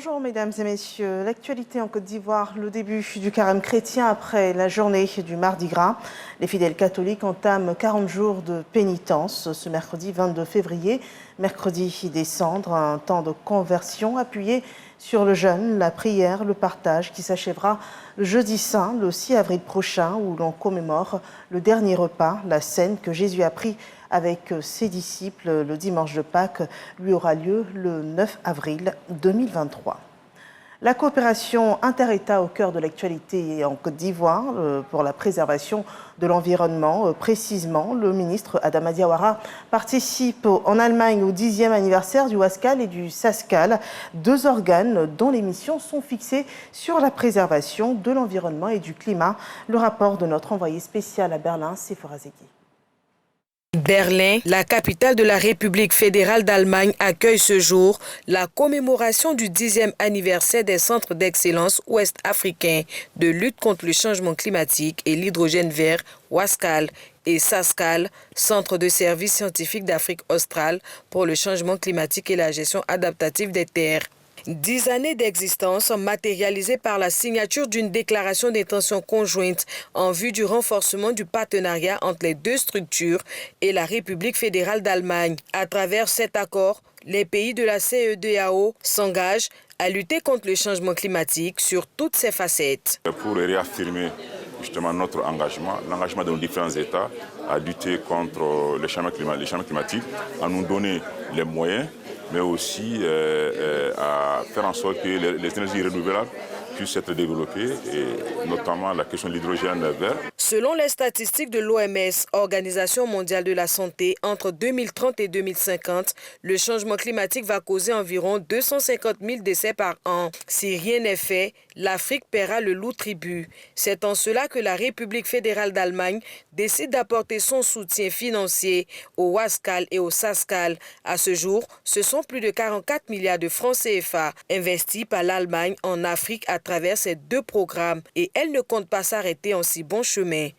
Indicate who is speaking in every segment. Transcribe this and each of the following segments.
Speaker 1: Bonjour mesdames et messieurs. L'actualité en Côte d'Ivoire, le début du carême chrétien après la journée du Mardi Gras. Les fidèles catholiques entament 40 jours de pénitence ce mercredi 22 février. Mercredi des cendres, un temps de conversion appuyé sur le jeûne, la prière, le partage qui s'achèvera le jeudi saint, le 6 avril prochain, où l'on commémore le dernier repas, la scène que Jésus a pris avec ses disciples le dimanche de Pâques, lui aura lieu le 9 avril 2023. La coopération inter-États au cœur de l'actualité en Côte d'Ivoire pour la préservation de l'environnement. Précisément, le ministre Adama Diawara participe en Allemagne au 10e anniversaire du Wascal et du Sascal, deux organes dont les missions sont fixées sur la préservation de l'environnement et du climat. Le rapport de notre envoyé spécial à Berlin, Sephora Zegui.
Speaker 2: Berlin, la capitale de la République fédérale d'Allemagne, accueille ce jour la commémoration du 10e anniversaire des centres d'excellence ouest-africains de lutte contre le changement climatique et l'hydrogène vert, Wascal et Sascal, centre de services scientifiques d'Afrique australe pour le changement climatique et la gestion adaptative des terres. 10 années d'existence matérialisées par la signature d'une déclaration d'intention conjointe en vue du renforcement du partenariat entre les deux structures et la République fédérale d'Allemagne. À travers cet accord, les pays de la CEDEAO s'engagent à lutter contre le changement climatique sur toutes ses facettes.
Speaker 3: Pour réaffirmer justement notre engagement, l'engagement de nos différents États à lutter contre le changement climatique, à nous donner les moyens, mais aussi à faire en sorte que les énergies renouvelables puissent être développées, et notamment la question de l'hydrogène vert.
Speaker 2: Selon les statistiques de l'OMS, Organisation mondiale de la santé, entre 2030 et 2050, le changement climatique va causer environ 250 000 décès par an. Si rien n'est fait, l'Afrique paiera le lourd tribut. C'est en cela que la République fédérale d'Allemagne décide d'apporter son soutien financier au Wascal et au Sascal. À ce jour, ce sont plus de 44 milliards de francs CFA investis par l'Allemagne en Afrique à travers ces deux programmes, et elle ne compte pas s'arrêter en si bon chemin.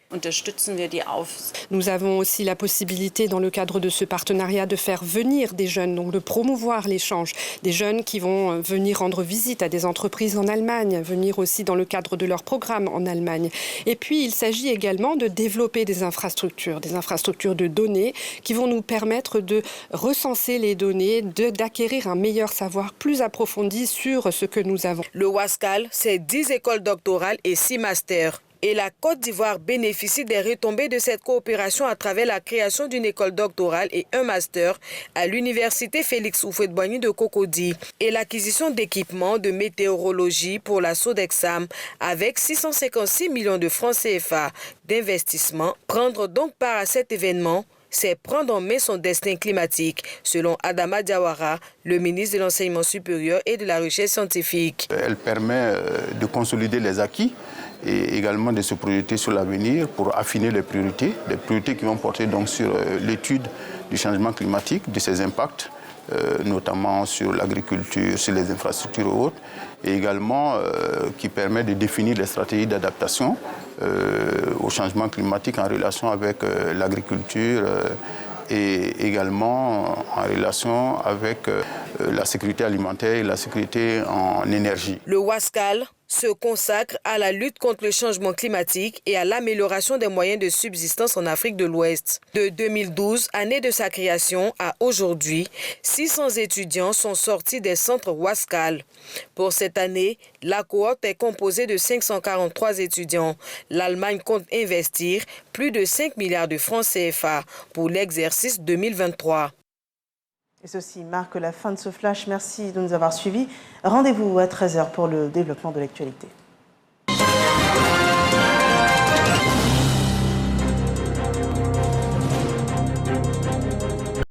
Speaker 4: Nous avons aussi la possibilité, dans le cadre de ce partenariat, de faire venir des jeunes, donc de promouvoir l'échange. Des jeunes qui vont venir rendre visite à des entreprises en Allemagne, venir aussi dans le cadre de leur programme en Allemagne. Et puis, il s'agit également de développer des infrastructures de données qui vont nous permettre de recenser les données, d'acquérir un meilleur savoir plus approfondi sur ce que nous avons.
Speaker 2: Le Wascal, c'est 10 écoles doctorales et 6 masters. Et la Côte d'Ivoire bénéficie des retombées de cette coopération à travers la création d'une école doctorale et un master à l'université Félix Houphouët-Boigny de Cocody et l'acquisition d'équipements de météorologie pour la Sodexam avec 656 millions de francs CFA d'investissement. Prendre donc part à cet événement, c'est prendre en main son destin climatique, selon Adama Diawara, le ministre de l'Enseignement supérieur et de la Recherche scientifique.
Speaker 5: Elle permet de consolider les acquis et également de se projeter sur l'avenir pour affiner les priorités qui vont porter donc sur l'étude du changement climatique, de ses impacts, notamment sur l'agriculture, sur les infrastructures et autres, et également qui permet de définir les stratégies d'adaptation au changement climatique en relation avec l'agriculture et également en relation avec la sécurité alimentaire et la sécurité en énergie.
Speaker 2: Le Wascal se consacre à la lutte contre le changement climatique et à l'amélioration des moyens de subsistance en Afrique de l'Ouest. De 2012, année de sa création, à aujourd'hui, 600 étudiants sont sortis des centres Wascal. Pour cette année, la cohorte est composée de 543 étudiants. L'Allemagne compte investir plus de 5 milliards de francs CFA pour l'exercice 2023.
Speaker 1: Et ceci marque la fin de ce flash. Merci de nous avoir suivis. Rendez-vous à 13h pour le développement de l'actualité.